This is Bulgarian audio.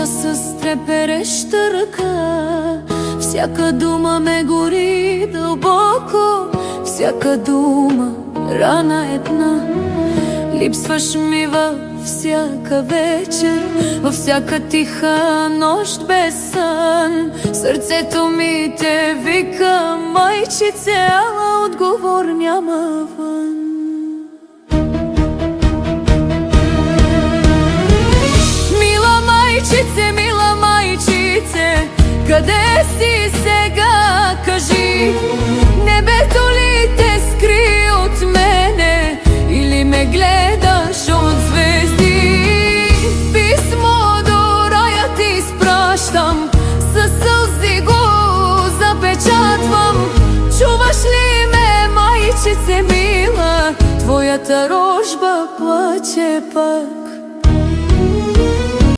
плача с трепереща ръка. Всяка дума ме гори дълбоко, всяка дума рана една. Липсваш ми във всяка вечер, във всяка тиха нощ без сън. Сърцето ми те вика, майчице, ала отговор няма вън. Мила майчице, къде си сега, кажи? Небето ли те скри от мене или ме гледаш от звезди? Писмо до рая ти изпращам, със сълзи го запечатвам. Чуваш ли ме, майчице мила? Твоята рожба плаче пак.